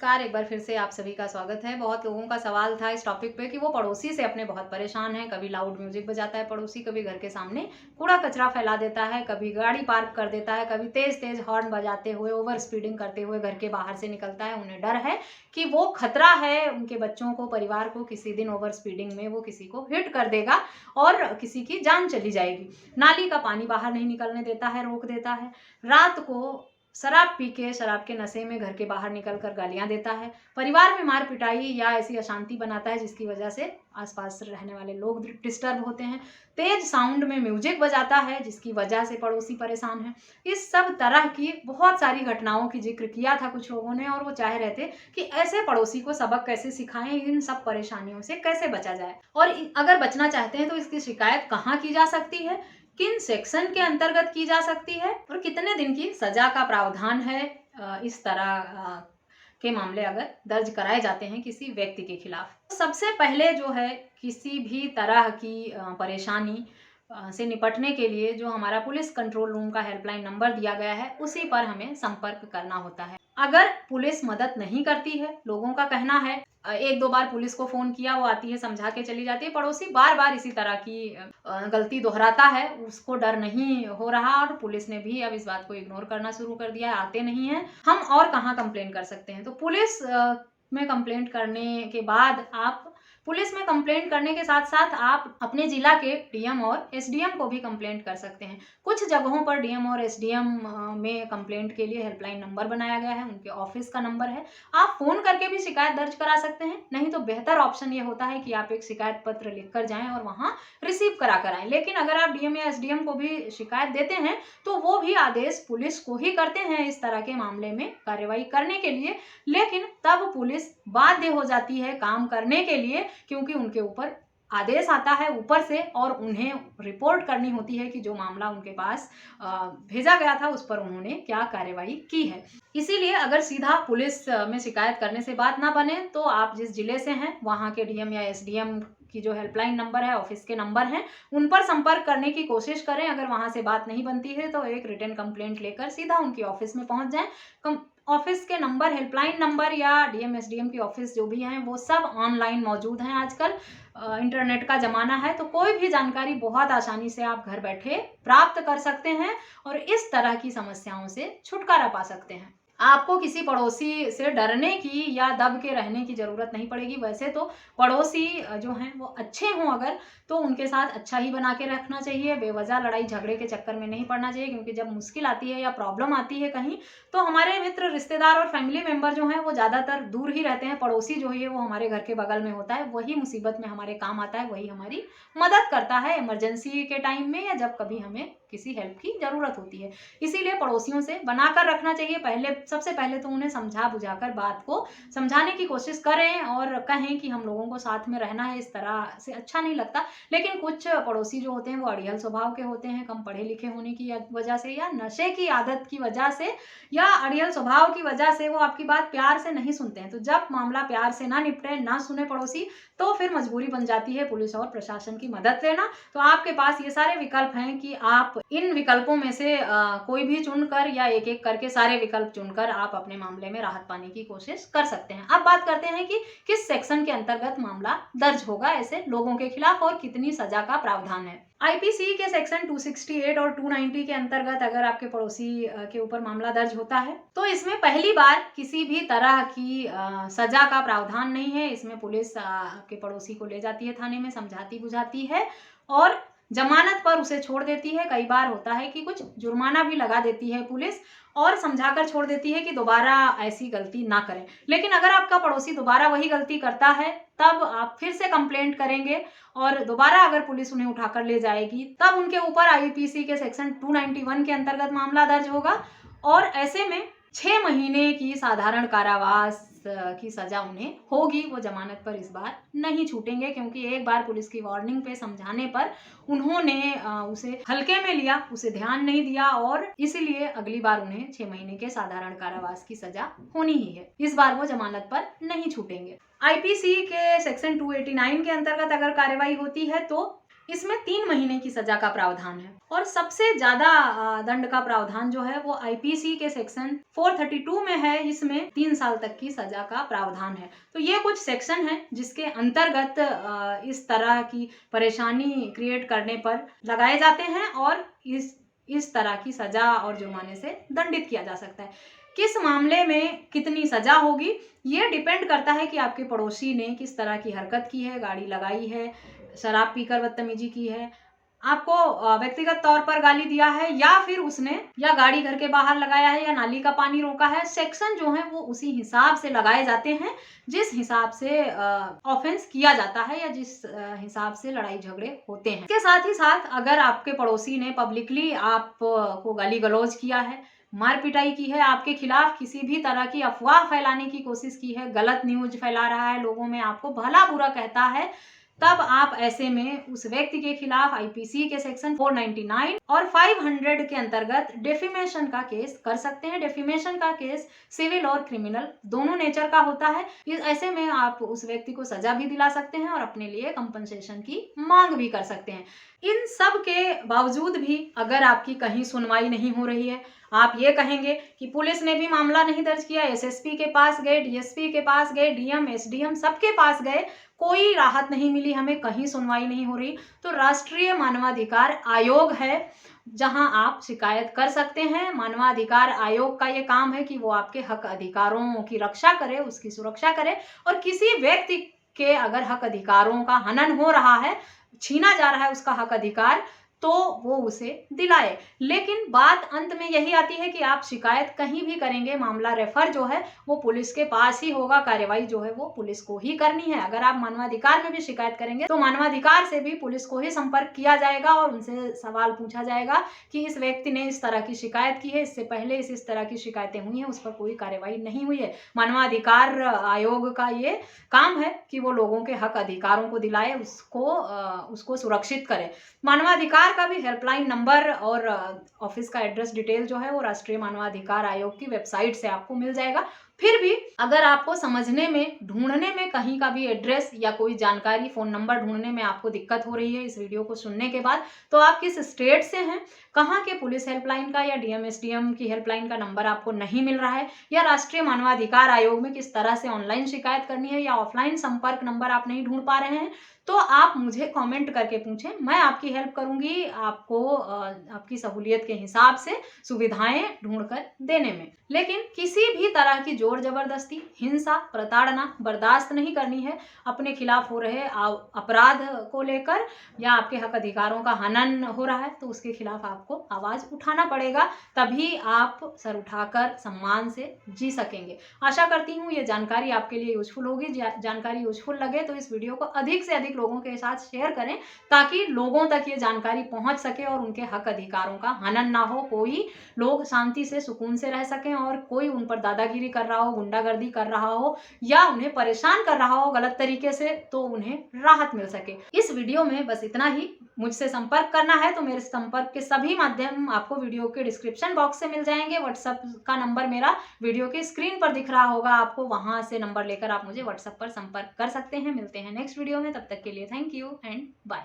नमस्कार, एक बार फिर से आप सभी का स्वागत है। बहुत लोगों का सवाल था इस टॉपिक पे कि वो पड़ोसी से अपने बहुत परेशान हैं। कभी लाउड म्यूजिक बजाता है पड़ोसी, कभी घर के सामने कूड़ा कचरा फैला देता है, कभी गाड़ी पार्क कर देता है, कभी तेज तेज हॉर्न बजाते हुए ओवर स्पीडिंग करते हुए घर के बाहर से निकलता है। उन्हें डर है कि वो खतरा है उनके बच्चों को, परिवार को, किसी दिन ओवर स्पीडिंग में वो किसी को हिट कर देगा और किसी की जान चली जाएगी। नाली का पानी बाहर नहीं निकलने देता है, रोक देता है। रात को शराब पी के, शराब के नशे में घर के बाहर निकलकर गालियां देता है। परिवार में मार पिटाई या ऐसी अशांति बनाता है जिसकी वजह से आसपास रहने वाले लोग डिस्टर्ब होते हैं। तेज साउंड में म्यूजिक बजाता है जिसकी वजह से पड़ोसी परेशान है। इस सब तरह की बहुत सारी घटनाओं की जिक्र किया था कुछ लोगों ने और वो चाह रहे थे कि ऐसे पड़ोसी को सबक कैसे सिखाएं, इन सब परेशानियों से कैसे बचा जाए और अगर बचना चाहते हैं तो इसकी शिकायत कहाँ की जा सकती है, किन सेक्शन के अंतर्गत की जा सकती है और कितने दिन की सजा का प्रावधान है इस तरह के मामले अगर दर्ज कराए जाते हैं किसी व्यक्ति के खिलाफ। सबसे पहले जो है किसी भी तरह की परेशानी से निपटने के लिए जो हमारा पुलिस कंट्रोल रूम का हेल्पलाइन नंबर दिया गया है उसी पर हमें संपर्क करना होता है। अगर पुलिस मदद नहीं करती है, लोगों का कहना है एक दो बार पुलिस को फोन किया, वो आती है, समझा के चली जाती है, पड़ोसी बार बार इसी तरह की गलती दोहराता है, उसको डर नहीं हो रहा और पुलिस ने भी अब इस बात को इग्नोर करना शुरू कर दिया है, आते नहीं है, हम और कहाँ कंप्लेंट कर सकते हैं। तो पुलिस में कंप्लेंट करने के बाद आप पुलिस में कंप्लेंट करने के साथ साथ आप अपने जिला के डीएम और एसडीएम को भी कंप्लेंट कर सकते हैं। कुछ जगहों पर डीएम और एसडीएम में कंप्लेंट के लिए हेल्पलाइन नंबर बनाया गया है, उनके ऑफिस का नंबर है, आप फोन करके भी शिकायत दर्ज करा सकते हैं। नहीं तो बेहतर ऑप्शन ये होता है कि आप एक शिकायत पत्र लिखकर जाएं और वहां रिसीव करा कर आएं। लेकिन अगर आप डीएम या एसडीएम को भी शिकायत देते हैं तो वो भी आदेश पुलिस को ही करते हैं इस तरह के मामले में कार्रवाई करने के लिए। लेकिन तब पुलिस बाध्य हो जाती है काम करने के लिए क्योंकि उनके ऊपर आदेश आता है ऊपर से और उन्हें रिपोर्ट करनी होती है कि जो मामला उनके पास भेजा गया था उस पर उन्होंने क्या कार्रवाई की है। इसीलिए अगर सीधा पुलिस में शिकायत करने से बात ना बने तो आप जिस जिले से हैं वहाँ के डीएम या एसडीएम की जो हेल्पलाइन नंबर है, ऑफिस के नंबर हैं, उन पर संपर्क करने की कोशिश करें। अगर वहाँ से बात नहीं बनती है तो एक रिटन कंप्लेंट लेकर सीधा उनकी ऑफिस में पहुँच जाएं। ऑफिस के नंबर, हेल्पलाइन नंबर या डीएम एसडीएम की ऑफिस जो भी हैं वो सब ऑनलाइन मौजूद हैं। आजकल इंटरनेट का ज़माना है तो कोई भी जानकारी बहुत आसानी से आप घर बैठे प्राप्त कर सकते हैं और इस तरह की समस्याओं से छुटकारा पा सकते हैं। आपको किसी पड़ोसी से डरने की या दब के रहने की ज़रूरत नहीं पड़ेगी। वैसे तो पड़ोसी जो हैं वो अच्छे हों अगर तो उनके साथ अच्छा ही बना के रखना चाहिए, बेवजह लड़ाई झगड़े के चक्कर में नहीं पड़ना चाहिए क्योंकि जब मुश्किल आती है या प्रॉब्लम आती है कहीं तो हमारे मित्र, रिश्तेदार और फैमिली मेंबर जो हैं वो ज़्यादातर दूर ही रहते हैं। पड़ोसी जो है वो हमारे घर के बगल में होता है, वही मुसीबत में हमारे काम आता है, वही हमारी मदद करता है इमरजेंसी के टाइम में या जब कभी हमें किसी हेल्प की ज़रूरत होती है। इसीलिए पड़ोसियों से बनाकर रखना चाहिए। सबसे पहले तो उन्हें समझा बुझाकर बात को समझाने की कोशिश करें और कहें कि हम लोगों को साथ में रहना है, इस तरह से अच्छा नहीं लगता। लेकिन कुछ पड़ोसी जो होते हैं वो अड़ियल स्वभाव के होते हैं, कम पढ़े लिखे होने की वजह से या नशे की आदत की वजह से या अड़ियल स्वभाव की वजह से वो आपकी बात प्यार से नहीं सुनते हैं। तो जब मामला प्यार से ना निपटे, ना सुने पड़ोसी, तो फिर मजबूरी बन जाती है पुलिस और प्रशासन की मदद लेना। तो आपके पास ये सारे विकल्प हैं कि आप इन विकल्पों में से कोई भी चुनकर या एक एक करके सारे विकल्प चुनकर आप अपने मामले में राहत पाने की कोशिश कर सकते हैं। अब बात करते हैं कि किस सेक्शन के अंतर्गत मामला दर्ज होगा ऐसे लोगों के खिलाफ और कितनी सजा का प्रावधान है। आईपीसी के सेक्शन 268 और 290 के अंतर्गत अगर आपके पड़ोसी के ऊपर मामला दर्ज होता है तो इसमें पहली बार किसी भी तरह की सजा का प्रावधान नहीं है। इसमें पुलिस आपके पड़ोसी को ले जाती है थाने में, समझाती बुझाती है और जमानत पर उसे छोड़ देती है। कई बार होता है कि कुछ जुर्माना भी लगा देती है पुलिस और समझाकर छोड़ देती है कि दोबारा ऐसी गलती ना करें। लेकिन अगर आपका पड़ोसी दोबारा वही गलती करता है तब आप फिर से कंप्लेंट करेंगे और दोबारा अगर पुलिस उन्हें उठाकर ले जाएगी तब उनके ऊपर आईपीसी के सेक्शन 291 के अंतर्गत मामला दर्ज होगा और ऐसे में 6 महीने की साधारण कारावास की सजा उन्हें होगी। वो जमानत पर इस बार नहीं छूटेंगे क्योंकि एक बार पुलिस की वार्निंग पे समझाने पर उन्होंने उसे हल्के में लिया, उसे ध्यान नहीं दिया और इसलिए अगली बार उन्हें 6 महीने के साधारण कारावास की सजा होनी ही है। इस बार वो जमानत पर नहीं छूटेंगे। आईपीसी के सेक्शन 289 के अंतर्गत अगर कार्रवाई होती है तो इसमें 3 महीने की सजा का प्रावधान है। और सबसे ज्यादा दंड का प्रावधान जो है वो आईपीसी के सेक्शन 432 में है। इसमें 3 साल तक की सजा का प्रावधान है। तो ये कुछ सेक्शन है जिसके अंतर्गत इस तरह की परेशानी क्रिएट करने पर लगाए जाते हैं और इस तरह की सजा और जुर्माने से दंडित किया जा सकता है। किस मामले में कितनी सजा होगी ये डिपेंड करता है कि आपके पड़ोसी ने किस तरह की हरकत की है, गाड़ी लगाई है, शराब पीकर बदतमीजी की है, आपको व्यक्तिगत तौर पर गाली दिया है, या फिर उसने या गाड़ी घर के बाहर लगाया है, या नाली का पानी रोका है। सेक्शन जो है वो उसी हिसाब से लगाए जाते हैं जिस हिसाब से ऑफेंस किया जाता है या जिस हिसाब से लड़ाई झगड़े होते हैं। इसके साथ ही साथ अगर आपके पड़ोसी ने पब्लिकली आपको गाली गलौज किया है, मार पिटाई की है, आपके खिलाफ किसी भी तरह की अफवाह फैलाने की कोशिश की है, गलत न्यूज फैला रहा है, लोगों में आपको भला बुरा कहता है, तब आप ऐसे में उस व्यक्ति के खिलाफ आईपीसी के सेक्शन 499 और 500 के अंतर्गत डेफिमेशन का केस कर सकते हैं। डेफिमेशन का केस सिविल और क्रिमिनल दोनों नेचर का होता है। ऐसे में आप उस व्यक्ति को सजा भी दिला सकते हैं और अपने लिए कंपनसेशन की मांग भी कर सकते हैं। इन सब के बावजूद भी अगर आपकी कहीं सुनवाई नहीं हो रही है, आप ये कहेंगे कि पुलिस ने भी मामला नहीं दर्ज किया, एसएसपी के पास गए, डीएसपी के पास गए, डीएम, एसडीएम सबके पास गए, कोई राहत नहीं मिली, हमें कहीं सुनवाई नहीं हो रही, तो राष्ट्रीय मानवाधिकार आयोग है जहां आप शिकायत कर सकते हैं। मानवाधिकार आयोग का ये काम है कि वो आपके हक अधिकारों की रक्षा करे, उसकी सुरक्षा करे, और किसी व्यक्ति के अगर हक अधिकारों का हनन हो रहा है, छीना जा रहा है उसका हक अधिकार, तो वो उसे दिलाए। लेकिन बात अंत में यही आती है कि आप शिकायत कहीं भी करेंगे, मामला रेफर जो है वो पुलिस के पास ही होगा, कार्रवाई जो है वो पुलिस को ही करनी है। अगर आप मानवाधिकार में भी शिकायत करेंगे तो मानवाधिकार से भी पुलिस को ही संपर्क किया जाएगा और उनसे सवाल पूछा जाएगा कि इस व्यक्ति ने इस तरह की शिकायत की है, इससे पहले इस तरह की शिकायतें हुई हैं, उस पर कोई कार्रवाई नहीं हुई है। मानवाधिकार आयोग का ये काम है कि वो लोगों के हक अधिकारों को दिलाए, उसको सुरक्षित करे। मानवाधिकार का भी हेल्पलाइन नंबर और ऑफिस का एड्रेस डिटेल जो है वो राष्ट्रीय मानवाधिकार आयोग की वेबसाइट से आपको मिल जाएगा। फिर भी अगर आपको समझने में, ढूंढने में कहीं का भी एड्रेस या कोई जानकारी, फोन नंबर ढूंढने में आपको दिक्कत हो रही है इस वीडियो को सुनने के बाद, तो आप किस स्टेट से हैं, कहाँ के पुलिस हेल्पलाइन का या डीएम एसडीएम की हेल्पलाइन का नंबर आपको नहीं मिल रहा है, या राष्ट्रीय मानवाधिकार आयोग में किस तरह से ऑनलाइन शिकायत करनी है, या ऑफलाइन संपर्क नंबर आप नहीं ढूंढ पा रहे हैं, तो आप मुझे कमेंट करके पूछें, मैं आपकी हेल्प करूंगी, आपको आपकी सहूलियत के हिसाब से सुविधाएं ढूंढकर देने में। लेकिन किसी भी तरह की जोर जबरदस्ती, हिंसा, प्रताड़ना बर्दाश्त नहीं करनी है। अपने खिलाफ हो रहे अपराध को लेकर या आपके हक अधिकारों का हनन हो रहा है तो उसके खिलाफ आपको आवाज उठाना पड़ेगा, तभी आप सर उठाकर सम्मान से जी सकेंगे। आशा करती हूँ ये जानकारी आपके लिए यूजफुल होगी। जानकारी यूजफुल लगे तो इस वीडियो को अधिक से अधिक लोगों के साथ शेयर करें ताकि लोगों तक ये जानकारी पहुंच सके और उनके हक अधिकारों का हनन ना हो, कोई लोग शांति से, सुकून से रह सकें, और कोई उन पर दादागिरी कर रहा हो, गुंडागर्दी कर रहा हो या उन्हें परेशान कर रहा हो गलत तरीके से, तो उन्हें राहत मिल सके। इस वीडियो में बस इतना ही। मुझसे संपर्क करना है तो मेरे संपर्क के सभी माध्यम आपको वीडियो के डिस्क्रिप्शन बॉक्स से मिल जाएंगे। व्हाट्सएप का नंबर मेरा वीडियो के स्क्रीन पर दिख रहा होगा आपको, वहां से नंबर लेकर आप मुझे व्हाट्सएप पर संपर्क कर सकते हैं। मिलते हैं नेक्स्ट वीडियो में, तब तक के लिए थैंक यू एंड बाय।